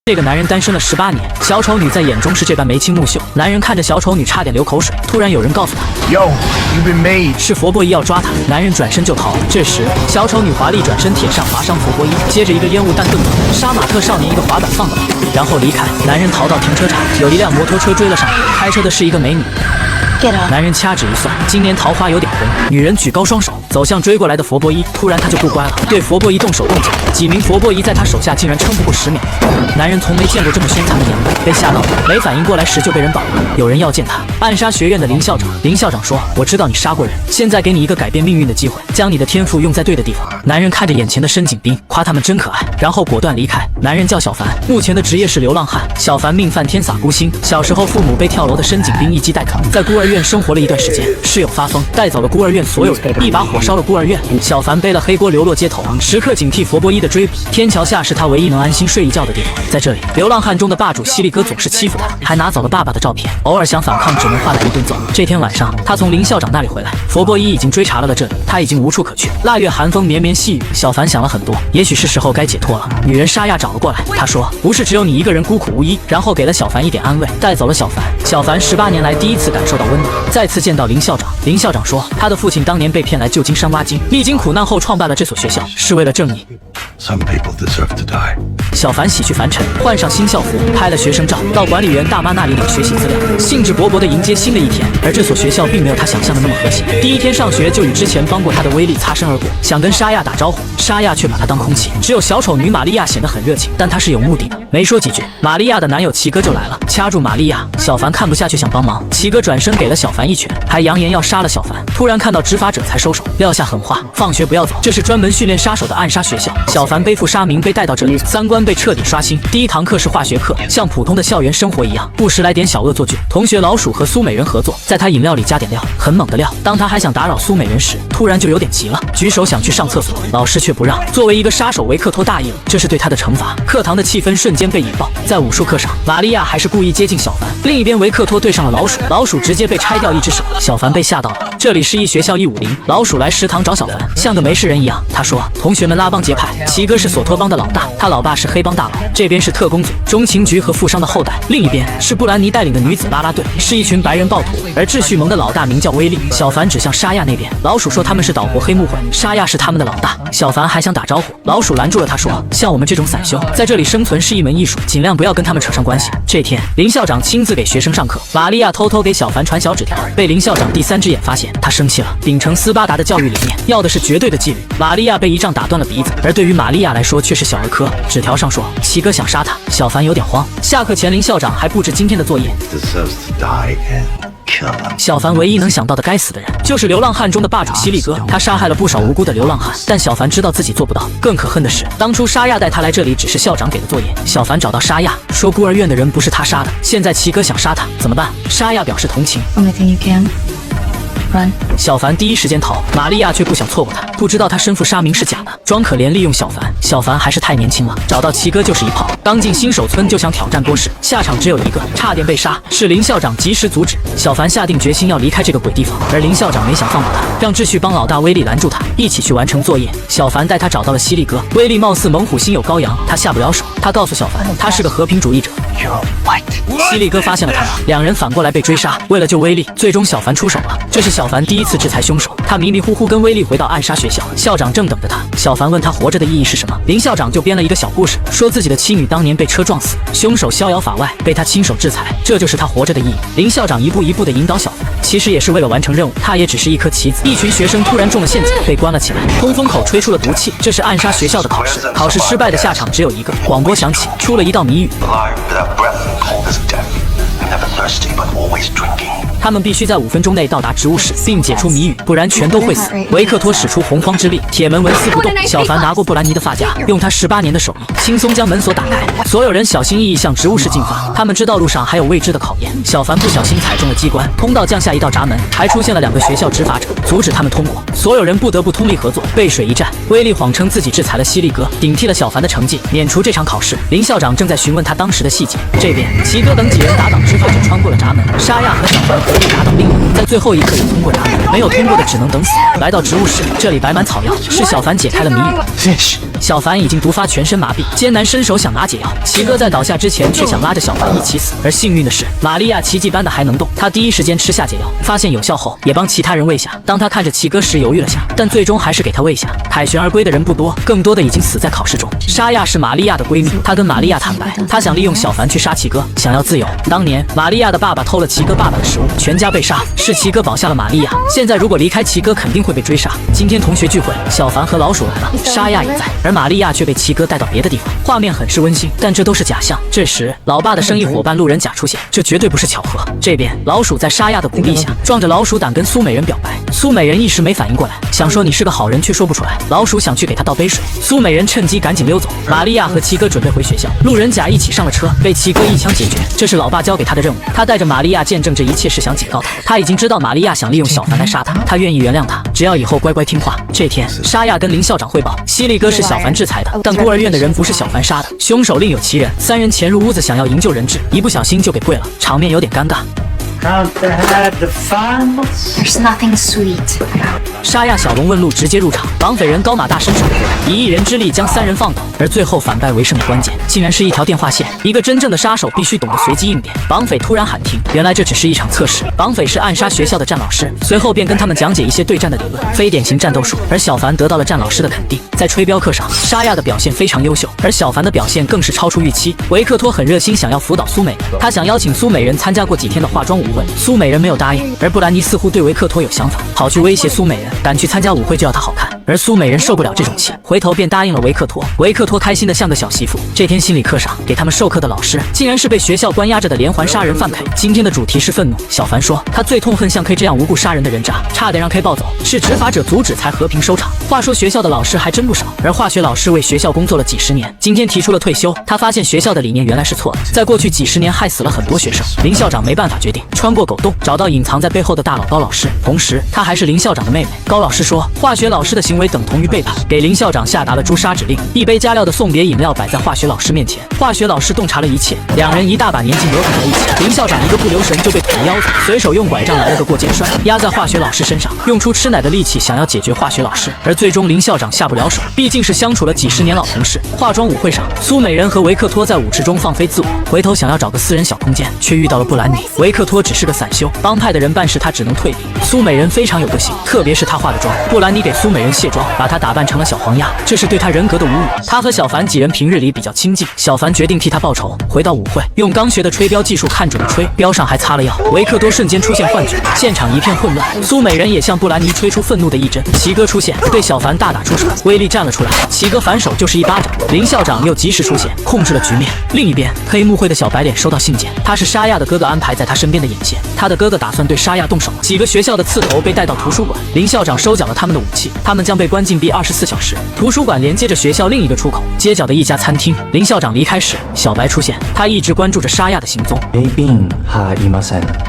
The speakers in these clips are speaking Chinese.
这个男人单身了18年，小丑女在眼中是这般眉清目秀。男人看着小丑女差点流口水，突然有人告诉他 ：“Yo, you've been made。”是佛波伊要抓他。男人转身就逃。这时，小丑女华丽转身铁上划伤佛波伊，接着一个烟雾弹盾走，杀马特少年一个滑板放倒，然后离开。男人逃到停车场，有一辆摩托车追了上来，开车的是一个美女。男人掐指一算，今年桃花有点红。女人举高双手走向追过来的佛波伊，突然他就不乖了，对佛波伊动手动脚。几名佛波伊在他手下竟然撑不过10秒。男人从没见过这么凶残的眼泪，被吓到了，没反应过来时就被人绑了。有人要见他，暗杀学院的林校长。林校长说：“我知道你杀过人，现在给你一个改变命运的机会，将你的天赋用在对的地方。”男人看着眼前的深井兵，夸他们真可爱，然后果断离开。男人叫小凡，目前的职业是流浪汉。小凡命犯天撒孤星，小时候父母被跳楼的深井兵一击带走，在孤儿院生活了一段时间，室友发疯带走了孤儿院所有人，一把火烧了孤儿院。小凡背了黑锅流落街头，时刻警惕佛波伊的追捕。天桥下是他唯一能安心睡一觉的地方，在这里，流浪汉中的霸主犀利哥总是欺负他，还拿走了爸爸的照片，偶尔想反抗只能换来一顿揍。这天晚上，他从林校长那里回来，佛波伊已经追查了这里，他已经无处可去。腊月寒风绵绵细雨，小凡想了很多，也许是时候该解脱了。女人沙亚找了过来，她说：“不是只有你一个人孤苦无依。”然后给了小凡一点安慰，带走了小凡。小凡18年来第一次感受到温暖，再次见到林校长。林校长说，他的父亲当年被骗来旧金山挖金，历经苦难后创办了这所学校，是为了正义。小凡喜剧凡尘，换上新校服，拍了学生照，到管理员大妈那里领学习资料，兴致勃勃地迎接新的一天。而这所学校并没有他想象的那么和谐。第一天上学就与之前帮过他的威力擦身而过，想跟沙亚打招呼，沙亚却把他当空气。只有小丑女玛利亚显得很热情，但她是有目的的。没说几句，玛利亚的男友齐哥就来了，掐住玛利亚。小凡看不下去想帮忙，齐哥转身给了小凡一拳，还扬言要杀了小凡。突然看到执法者才收手，撂下狠话：放学不要走，这是专门训练杀手的暗杀学校。小凡背负杀名被带到这里，三观被彻底刷新。第一堂课是化学课，像普通的校园生活一样，不时来点小恶作剧。同学老鼠和苏美人合作，在他饮料里加点料，很猛的料。当他还想打扰苏美人时，突然就有点急了，举手想去上厕所，老师却不让。作为一个杀手，维克托大意了，这是对他的惩罚。课堂的气氛瞬间被引爆。在武术课上，玛利亚还是故意接近小凡，另一边维克托对上了老鼠，老鼠直接被拆掉一只手。小凡被吓到了。这里是一学校150，老鼠来食堂找小凡，像个没事人一样。他说：“同学们拉帮结派，齐哥是索托帮的老大，他老爸是黑帮大佬。这边是特工组、中情局和富商的后代，另一边是布兰妮带领的女子啦啦队，是一群白人暴徒。而秩序盟的老大名叫威利。”小凡指向沙亚那边，老鼠说他们是岛国黑木会，沙亚是他们的老大。小凡还想打招呼，老鼠拦住了他，说：“像我们这种散修，在这里生存是一门艺术，尽量不要跟他们扯上关系。”这天，林校长亲自给学生上课，玛利亚偷偷给小凡传小纸条，被林校长第3只眼发现，他生气了。秉承斯巴达的教育理念，要的是绝对的纪律。玛利亚被一杖打断了鼻子，而对于玛利亚来说却是小儿科。纸条上说齐哥想杀他，小凡有点慌。下课前，林校长还布置今天的作业。小凡唯一能想到的该死的人就是流浪汉中的霸主犀利哥，他杀害了不少无辜的流浪汉，但小凡知道自己做不到。更可恨的是，当初沙亚带他来这里只是校长给的作业。小凡找到沙亚，说孤儿院的人不是他杀的，现在齐哥想杀他，怎么办？沙亚表示同情。小凡第一时间逃，玛利亚却不想错过他，不知道他身负杀名是假的，装可怜利用小凡。小凡还是太年轻了，找到齐哥就是一炮。刚进新手村就想挑战波士，下场只有一个，差点被杀，是林校长及时阻止。小凡下定决心要离开这个鬼地方，而林校长没想放过他，让秩序帮老大威利拦住他，一起去完成作业。小凡带他找到了犀利哥，威利貌似猛虎心有羔羊，他下不了手。他告诉小凡，他是个和平主义者。犀利哥发现了他们，两人反过来被追杀。为了救威利，最终小凡出手了。这是小凡第一次制裁凶手。他迷迷糊糊跟威利回到暗杀学校，校长正等着他。小凡问他活着的意义是什么，林校长就编了一个小故事，说自己的妻女当年被车撞死，凶手逍遥法外，被他亲手制裁，这就是他活着的意义。林校长一步一步地引导小凡，其实也是为了完成任务，他也只是一颗棋子。一群学生突然中了陷阱，被关了起来。通风口吹出了毒气，这是暗杀学校的考试。考试失败的下场只有一个，广播响起，出了一道谜语。他们必须在5分钟内到达植物室，并解出谜语，不然全都会死。维克托使出洪荒之力，铁门纹丝不动。小凡拿过布兰妮的发夹，用他18年的手艺，轻松将门锁打开。所有人小心翼翼向植物室进发，他们知道路上还有未知的考验。小凡不小心踩中了机关，通道降下一道闸门，还出现了2个学校执法者，阻止他们通过。所有人不得不通力合作，背水一战。威利谎称自己制裁了犀利哥，顶替了小凡的成绩，免除这场考试。林校长正在询问他当时的细节。这边，齐哥等几人打倒执法者，穿过了闸门。沙亚和小凡合力打倒另一人。在在最后一刻也通过闸门，没有通过的只能等死。来到植物室，这里摆满草药，是小凡解开了谜语。Fish. 小凡已经毒发全身麻痹，艰难伸手想拿解药，奇哥在倒下之前却想拉着小凡一起死。而幸运的是，玛利亚奇迹般的还能动，她第一时间吃下解药，发现有效后，也帮其他人喂下。当她看着奇哥时犹豫了下，但最终还是给他喂下。凯旋而归的人不多，更多的已经死在考试中。沙亚是玛利亚的闺蜜，她跟玛利亚坦白，她想利用小凡去杀奇哥，想要自由。当年玛利亚的爸爸偷了奇哥爸爸的食物，全家被杀，是奇哥保下了玛利亚。现在如果离开奇哥，肯定会被追杀。今天同学聚会，小凡和老鼠来了，沙亚也在，而玛利亚却被奇哥带到别的地方。画面很是温馨，但这都是假象。这时，老爸的生意伙伴路人甲出现，这绝对不是巧合。这边，老鼠在沙亚的鼓励下，壮着老鼠胆跟苏美人表白。苏美人一时没反应过来，想说你是个好人，却说不出来。老鼠想去给他倒杯水，苏美人趁机赶紧溜走。玛利亚和奇哥准备回学校，路人甲一起上了车，被奇哥一枪解决。这是老爸交给他的任务，他带着玛利亚见证这一切，是想警告他。他已经知道玛利亚想利用小凡来杀他，他愿意原谅他，只要以后乖乖听话。这天，沙亚跟林校长汇报，犀利哥是小凡制裁的，但孤儿院的人不是小凡杀的，凶手另有其人。三人潜入屋子想要营救人质，一不小心就给跪了，场面有点尴尬。There's nothing sweet. 沙亚小龙问路直接入场，绑匪人高马大伸手以一人之力将三人放倒，而最后反败为胜的关键竟然是一条电话线。一个真正的杀手必须懂得随机应变。绑匪突然喊停，原来这只是一场测试。绑匪是暗杀学校的战老师，随后便跟他们讲解一些对战的理论，非典型战斗术。而小凡得到了战老师的肯定，在吹镖课上，沙亚的表现非常优秀，而小凡的表现更是超出预期。维克托很热心，想要辅导苏美人，他想邀请苏美人参加过几天的化妆舞会，苏美人没有答应，而布兰妮似乎对维克托有想法，跑去威胁苏美人，敢去参加舞会就要她好看。而苏美人受不了这种气，回头便答应了维克托。维克托开心的像个小媳妇。这天心理课上，给他们授课的老师竟然是被学校关押着的连环杀人犯 K。今天的主题是愤怒。小凡说，他最痛恨像 K 这样无故杀人的人渣，差点让 K 暴走，是执法者阻止才和平收场。话说学校的老师还真不少，而化学老师为学校工作了几十年，今天提出了退休。他发现学校的理念原来是错的，在过去几十年害死了很多学生。林校长没办法决定，穿过狗洞找到隐藏在背后的大佬高老师，同时他还是林校长的妹妹。高老师说，化学老师的行为等同于背叛，给林校长下达了诛杀指令。一杯加料的送别饮料摆在化学老师面前，化学老师洞察了一切，两人一大把年纪磨合在一起。林校长一个不留神就被捅腰子，随手用拐杖来了个过肩摔，压在化学老师身上，用出吃奶的力气想要解决化学老师，而最终林校长下不了手，毕竟是相处了几十年老同事。化妆舞会上，苏美人和维克托在舞池中放飞自我，回头想要找个私人小空间，却遇到了布兰妮。维克托只是个散修，帮派的人办事他只能退避。苏美人非常有个性，特别是她化的妆。布兰妮给苏美人卸妆，把她打扮成了小黄鸭，这是对她人格的侮辱。她和小凡几人平日里比较亲近，小凡决定替她报仇。回到舞会，用刚学的吹镖技术看准了吹，镖上还擦了药。维克多瞬间出现幻觉，现场一片混乱。苏美人也向布兰妮吹出愤怒的一针。奇哥出现，对小凡大打出手，威力站了出来。奇哥反手就是一巴掌，林校长又及时出现，控制了局面。另一边，黑幕会的小白脸收到信件，他是沙亚的哥哥安排在他身边的眼线，他的哥哥打算对沙亚动手。几个学校的刺头被带到图书馆，林校长收缴了他们的武器，他们将被关禁闭24小时。图书馆连接着学校另一个出口，街角的一家餐厅。林校长离开时，小白出现，他一直关注着沙亚的行踪。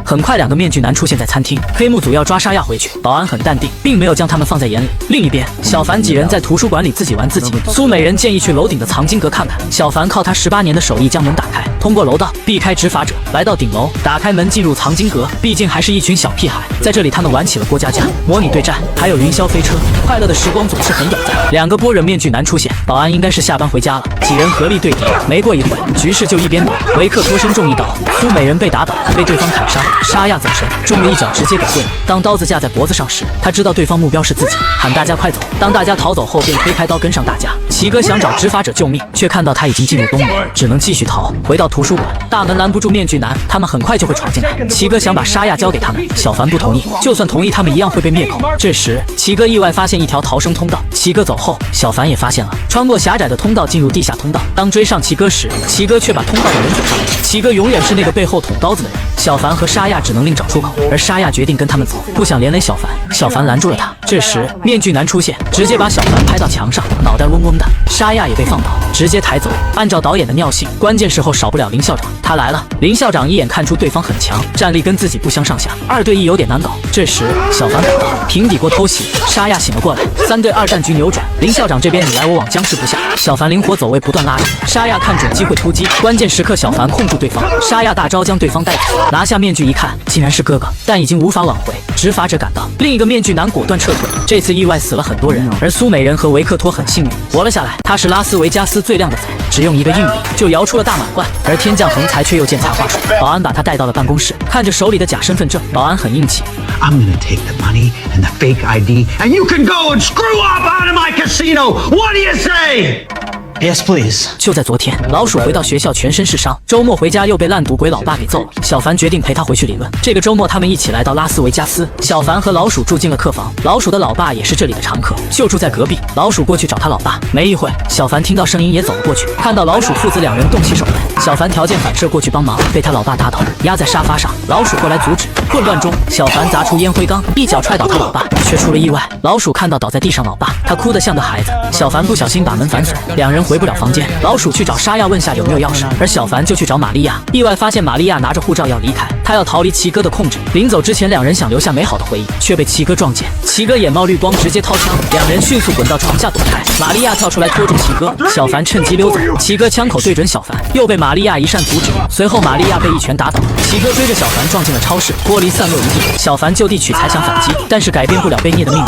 很快，两个面具男出现在餐厅，黑幕组要抓沙亚回去，保安很淡定，并没有将他们放在眼里。另一边，小凡几人在图书馆里自己玩自己。苏美人建议去楼顶的藏经阁看看，小凡靠他18年的手艺将门打开，通过楼道避开执法者，来到顶楼，打开门进入藏经阁。毕竟还是一群小屁孩，在这里他们玩起了过家家、模拟对战，还有云霄飞车。快乐的时光总是很短暂。两个波忍面具男出现，保安应该是下班回家了，几人合力对敌。没过一会，局势就一边倒，维克托身中一刀，苏美人被打倒，被对方砍伤。沙亚走神，中了一脚，直接给跪了。当刀子架在脖子上时，他知道对方目标是自己，喊大家快走。当大家逃走后，便推开刀跟上大家。奇哥想找执法者救命，却看到他已经进入东门，只能继续逃。回到图书馆，大门拦不住面具男，他们很快就会闯进来。奇哥想把沙亚交给他们，小凡不同意，就算同意，他们一样会被灭口。这时，奇哥意外发现一条逃生通道。奇哥走后，小凡也发现了，穿过狭窄的通道进入地下通道。当追上奇哥时，奇哥却把通道的人堵上了。奇哥永远是那个背后捅刀子的人。小凡和沙亚只能另找出口，而沙亚决定跟他们走，不想连累小凡。小凡拦住了他。这时，面具男出现，直接把小凡拍到墙上，脑袋嗡嗡的。沙亚也被放倒，直接抬走。按照导演的尿性，关键时候少不了林校长，他来了。林校长一眼看出对方很强，战力跟自己不相上下，2对1有点难搞。这时，小凡赶到，平底锅偷袭，沙亚醒了过来，3对2战局扭转。林校长这边你来我往，僵持不下。小凡灵活走位，不断拉着。沙亚看准机会突击，关键时刻小凡控住对方，沙亚大招将对方带走。拿下面具一看，竟然是哥哥，但已经无法挽回。执法者赶到，另一个面具男果断撤退。这次意外死了很多人，而苏美人和维克托很幸运活了下来。他是拉斯维加斯最靓的仔，只用一个硬币就摇出了大满贯。而天降横财却又见财话术，保安把他带到了办公室，看着手里的假身份证，保安很硬气。I'm gonna take the money and the fake ID, and you can go and screw up out of my casino. What do you say? Yes, please. 就在昨天，老鼠回到学校全身是伤，周末回家又被烂赌鬼老爸给揍了。小凡决定陪他回去理论。这个周末，他们一起来到拉斯维加斯。小凡和老鼠住进了客房，老鼠的老爸也是这里的常客，就住在隔壁。老鼠过去找他老爸，没一会，小凡听到声音也走了过去，看到老鼠父子两人动起手来，小凡条件反射过去帮忙，被他老爸打倒，压在沙发上。老鼠过来阻止，混乱中，小凡砸出烟灰缸，一脚踹倒他老爸，却出了意外。老鼠看到倒在地上老爸，他哭得像个孩子。小凡不小心把门反锁，两人回不了房间。老鼠去找沙亚问下有没有钥匙，而小凡就去找玛利亚，意外发现玛利亚拿着护照要离开，他要逃离奇哥的控制。临走之前，两人想留下美好的回忆，却被奇哥撞见。奇哥眼冒绿光，直接掏枪，两人迅速滚到床下躲开。玛利亚跳出来拖住奇哥，小凡趁机溜走。奇哥枪口对准小凡，又被玛利亚一扇阻止。随后玛利亚被一拳打倒，奇哥追着小凡撞进了超市，玻璃散落一地。小凡就地取材想反击，但是改变不了被虐的命运。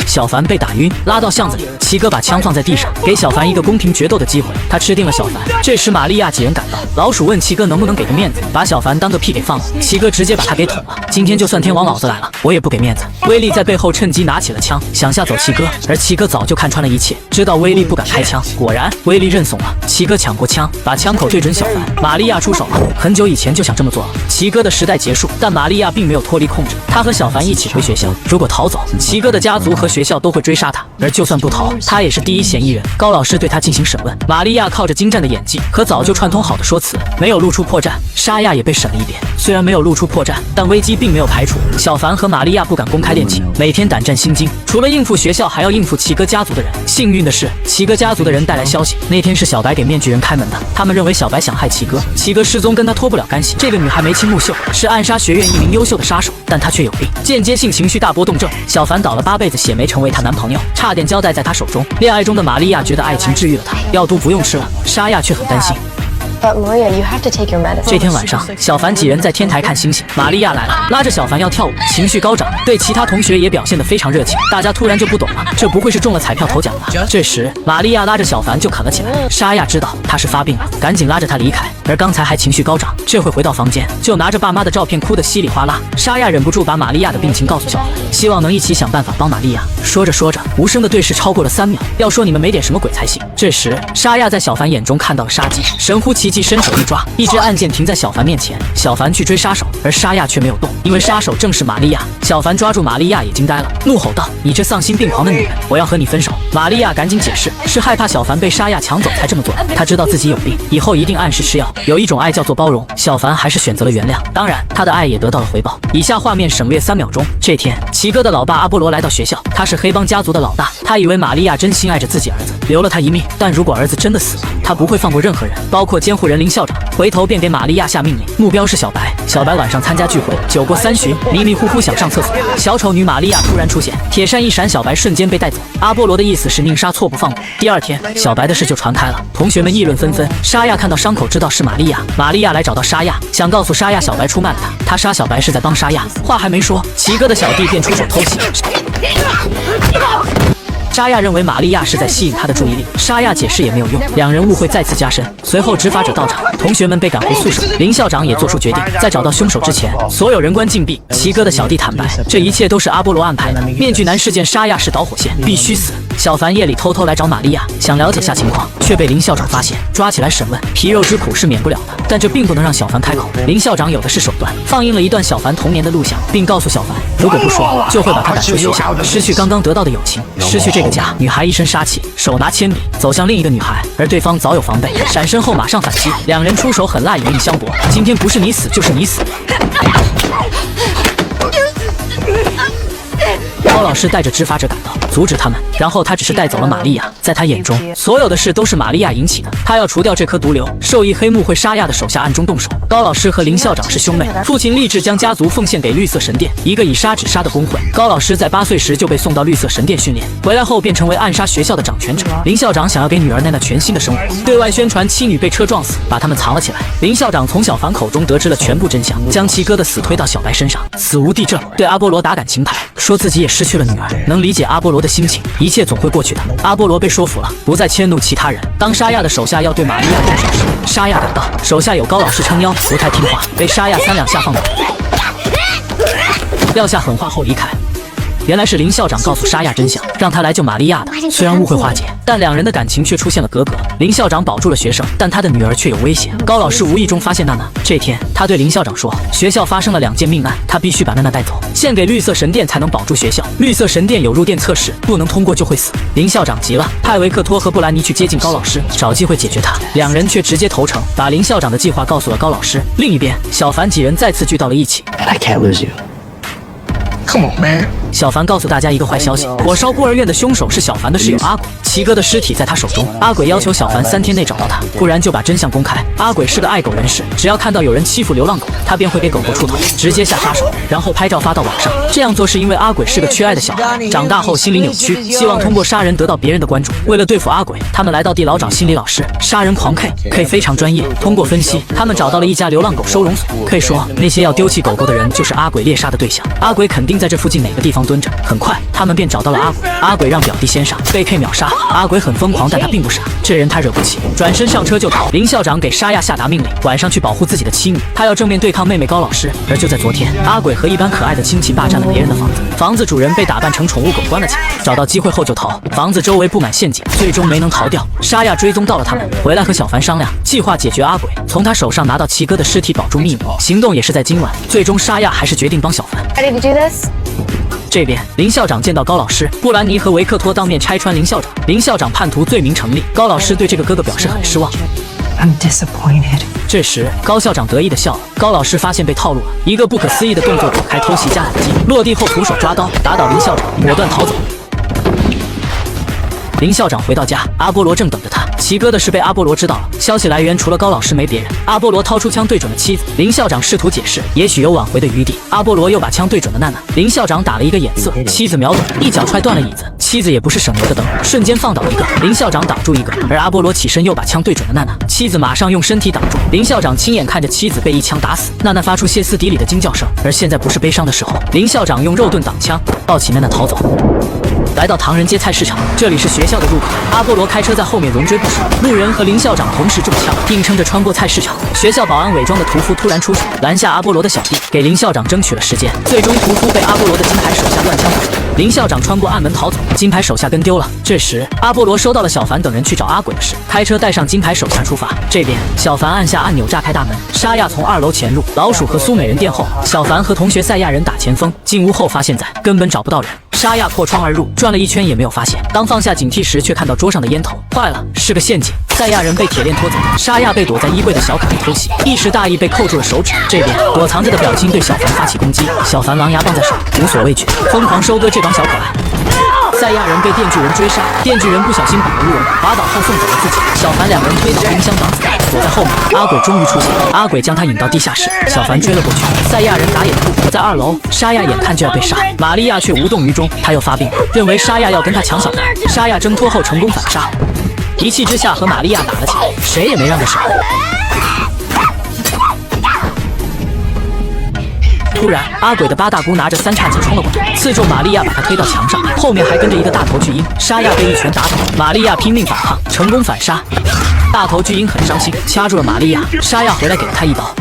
小凡被打晕，拉到巷子里。奇哥把枪放在地上，给小凡一个公平决斗的机会。他吃定了小凡。这时玛利亚几人赶到，老鼠问奇哥能不能给个面子，把小凡当个屁给放了。奇哥直接把他给捅了。今天就算天王老子来了，我也不给面子。威利在背后趁机拿起了枪，想吓走奇哥，而奇哥早就看穿了一切，知道威利不敢开枪。果然，威利认怂了。奇哥抢过枪，把枪口对准小凡。玛利亚出手了，很久以前就想这么做了。奇哥的时代结束，但玛利亚并没有脱离控制。他和小凡一起回学校，如果逃走，奇哥的家族和学校都会追杀他，而就算不逃，他也是第一嫌疑人。高老师对他进行审问，玛利亚靠着精湛的演技和早就串通好的说辞，没有露出破绽。沙亚也被审了一遍，虽然没有露出破绽，但危机并没有排除。小凡和玛利亚不敢公开恋情，每天胆战心惊，除了应付学校，还要应付奇哥家族的人。幸运的是，奇哥家族的人带来消息，那天是小白给面具人开门的，他们认为小白想害奇哥，奇哥失踪跟他脱不了干系。这个女孩眉清目秀，是暗杀学院一名优秀的杀手，但她却有病，间接性情绪大波动症。小凡倒了8辈子血霉成为她男朋友，差点交代在她手中。恋爱中的玛利亚觉得爱情治愈了她，药毒不用吃了。沙亚却很担心。But Maria, you have to take your medicine. 这天晚上，小凡几人在天台看星星，玛利亚来了，拉着小凡要跳舞，情绪高涨，对其他同学也表现得非常热情。大家突然就不懂了，这不会是中了彩票头奖吧？这时，玛利亚拉着小凡就砍了起来。沙亚知道他是发病了，赶紧拉着他离开。而刚才还情绪高涨，这回回到房间就拿着爸妈的照片哭得稀里哗啦。沙亚忍不住把玛利亚的病情告诉小凡，希望能一起想办法帮玛利亚。说着说着，无声的对视超过了3秒，要说你们没点什么鬼才行。这时，沙亚在小凡眼中看到了杀机，神乎其技伸手一抓，一支暗箭停在小凡面前。小凡去追杀手，而沙亚却没有动，因为杀手正是玛利亚。小凡抓住玛利亚也惊呆了，怒吼道：“你这丧心病狂的女人，我要和你分手！”玛利亚赶紧解释，是害怕小凡被沙亚抢走才这么做。她知道自己有病，以后一定按时吃药。有一种爱叫做包容，小凡还是选择了原谅。当然，他的爱也得到了回报。以下画面省略3秒钟。这天，奇哥的老爸阿波罗来到学校，他是黑帮家族的老大。他以为玛利亚真心爱着自己儿子，留了他一命。但如果儿子真的死了，他不会放过任何人，包括监护人林校长。回头便给玛利亚下命令，目标是小白。小白晚上参加聚会，酒过3巡，迷迷糊糊想上厕所。小丑女玛利亚突然出现，铁扇一闪，小白瞬间被带走。阿波罗的意思是宁杀错不放过。第2天，小白的事就传开了，同学们议论纷纷。沙亚看到伤口，知道是玛利亚。玛利亚来找到沙亚，想告诉沙亚小白出卖了他，他杀小白是在帮沙亚。话还没说，奇哥的小弟便出手偷袭。沙亚认为玛利亚是在吸引他的注意力，沙亚解释也没有用，两人误会再次加深。随后执法者到场，同学们被赶回宿舍，林校长也做出决定，在找到凶手之前，所有人关禁闭。奇哥的小弟坦白，这一切都是阿波罗安排的。面具男事件，沙亚是导火线，必须死。小凡夜里偷偷来找玛利亚，想了解下情况，却被林校长发现，抓起来审问。皮肉之苦是免不了的，但这并不能让小凡开口。林校长有的是手段，放映了一段小凡童年的录像，并告诉小凡，如果不说，就会把他赶出学校，失去刚刚得到的友情，失去这个家。女孩一身杀气，手拿铅笔走向另一个女孩，而对方早有防备，闪身后马上反击，两人出手狠辣，以命相搏。今天不是你死就是你死。高老师带着执法者赶到，阻止他们，然后他只是带走了玛利亚。在他眼中，所有的事都是玛利亚引起的。他要除掉这颗毒瘤，兽医黑木会沙亚的手下暗中动手。高老师和林校长是兄妹，父亲立志将家族奉献给绿色神殿，一个以杀止杀的工会。高老师在8岁时就被送到绿色神殿训练，回来后便成为暗杀学校的掌权者。林校长想要给女儿奈娜全新的生活，对外宣传妻女被车撞死，把他们藏了起来。林校长从小凡口中得知了全部真相，将七哥的死推到小白身上，死无地证，对阿波罗打感情牌，说自己也失去了女儿，能理解阿波罗的心情，一切总会过去的。阿波罗被说服了，不再迁怒其他人。当沙亚的手下要对玛利亚动手时，沙亚赶到，手下有高老师撑腰，不太听话，被沙亚3两下放倒，撂下狠话后离开。原来是林校长告诉沙亚真相，让他来救玛利亚的。虽然误会化解，但两人的感情却出现了隔阂。林校长保住了学生，但他的女儿却有危险。高老师无意中发现娜娜。这天，他对林校长说，学校发生了2件命案，他必须把娜娜带走，献给绿色神殿才能保住学校。绿色神殿有入殿测试，不能通过就会死。林校长急了，派维克托和布兰妮去接近高老师，找机会解决他。两人却直接投诚，把林校长的计划告诉了高老师。另一边，小凡几人再次聚到了一起。 I can't lose you. Come on, man. 小凡告诉大家一个坏消息，火烧孤儿院的凶手是小凡的室友阿鬼，七哥的尸体在他手中。阿鬼要求小凡3天内找到他，不然就把真相公开。阿鬼是个爱狗人士，只要看到有人欺负流浪狗，他便会给狗狗出头，直接下杀手，然后拍照发到网上。这样做是因为阿鬼是个缺爱的小孩，长大后心理扭曲，希望通过杀人得到别人的关注。为了对付阿鬼，他们来到地牢找心理老师。杀人狂 K 非常专业，通过分析，他们找到了一家流浪狗收容所。可以说，那些要丢弃狗狗的人就是阿鬼猎杀的对象。阿鬼肯定在这附近哪个地方蹲着。很快，他们便找到了阿鬼。阿鬼让表弟先上，被 K 秒杀。阿鬼很疯狂，但他并不傻，这人他惹不起，转身上车就逃。林校长给沙亚下达命令，晚上去保护自己的妻女，他要正面对抗妹妹高老师。而就在昨天，阿鬼和一般可爱的亲戚霸占了别人的房子，房子主人被打扮成宠物狗关了起来，找到机会后就逃。房子周围布满陷阱，最终没能逃掉。沙亚追踪到了他们，回来和小凡商量，计划解决阿鬼，从他手上拿到七哥的尸体，保住秘密。行动也是在今晚。最终沙亚还是决定帮小凡。 Ready to do this? 这边，林校长见到高老师，布兰妮和维克托当面拆穿林校长。林校长叛徒罪名成立，高老师对这个哥哥表示很失望。I'm disappointed. 这时，高校长得意地笑了。高老师发现被套路了，一个不可思议的动作躲开偷袭加扳机，落地后徒手抓刀打倒林校长，果断逃走。林校长回到家，阿波罗正等着他。奇哥的事被阿波罗知道了，消息来源除了高老师没别人。阿波罗掏出枪对准了妻子，林校长试图解释，也许有挽回的余地。阿波罗又把枪对准了娜娜，林校长打了一个眼色，妻子秒懂，一脚踹断了椅子。妻子也不是省油的灯，瞬间放倒一个，林校长挡住一个，而阿波罗起身又把枪对准了娜娜，妻子马上用身体挡住。林校长亲眼看着妻子被一枪打死，娜娜发出歇斯底里的惊叫声。而现在不是悲伤的时候，林校长用肉盾挡枪，抱起娜娜逃走。来到唐人街菜市场，这里是学校的入口。阿波罗开车在后面荣追不舍，路人和林校长同时中枪，硬撑着穿过菜市场。学校保安伪装的屠夫突然出手，拦下阿波罗的小弟，给林校长争取了时间。最终屠夫被阿波罗的金牌手下乱枪打死，林校长穿过暗门逃走，金牌手下跟丢了。这时阿波罗收到了小凡等人去找阿鬼的事，开车带上金牌手下出发。这边小凡按下按钮炸开大门，沙亚从2楼潜入，老鼠和苏美人殿后。小凡和同学赛亚人打前锋，进屋后发现根本找不到人。沙亚破窗而入，转了一圈也没有发现。当放下警惕时，却看到桌上的烟头，坏了，是个陷阱。赛亚人被铁链拖走，沙亚被躲在衣柜的小可爱偷袭，一时大意被扣住了手指。这边躲藏着的表亲对小凡发起攻击，小凡狼牙棒在手，无所畏惧，疯狂收割这帮小可爱。赛亚人被电锯人追杀，电锯人不小心绑了路人，滑倒后送走了自己。小凡2人推倒冰箱挡子弹，躲在后面。阿鬼终于出现，阿鬼将他引到地下室，小凡追了过去。赛亚人打掩护，在2楼，沙亚眼看就要被杀，玛利亚却无动于衷，他又发病，认为沙亚要跟他抢小凡。沙亚挣脱后成功反杀，一气之下和玛利亚打了起来，谁也没让着谁。突然，阿鬼的8大姑拿着3叉戟冲了过来，刺中玛利亚，把她推到墙上，后面还跟着一个大头巨鹰。沙亚被一拳打倒，玛利亚拼命反抗，成功反杀。大头巨鹰很伤心，掐住了玛利亚。沙亚回来给了他一刀，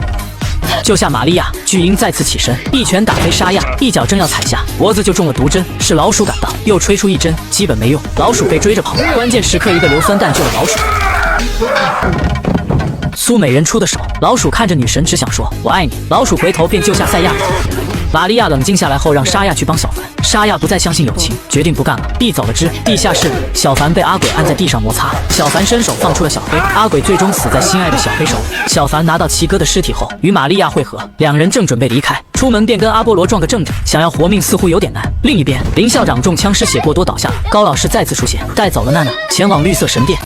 救下玛利亚。巨鹰再次起身，一拳打飞沙亚，一脚正要踩下，脖子就中了毒针。是老鼠赶到，又吹出一针，基本没用。老鼠被追着跑，关键时刻一个硫酸弹救了老鼠。苏美人出的手，老鼠看着女神只想说我爱你，老鼠回头便救下赛亚人。玛利亚冷静下来后让沙亚去帮小凡，沙亚不再相信友情，决定不干了，避走了之。地下室里，小凡被阿鬼按在地上摩擦，小凡伸手放出了小黑，阿鬼最终死在心爱的小黑手里。小凡拿到奇哥的尸体后与玛利亚会合，两人正准备离开，出门便跟阿波罗撞个正着，想要活命似乎有点难。另一边，林校长中枪失血过多倒下了，高老师再次出现，带走了娜娜，前往绿色神殿。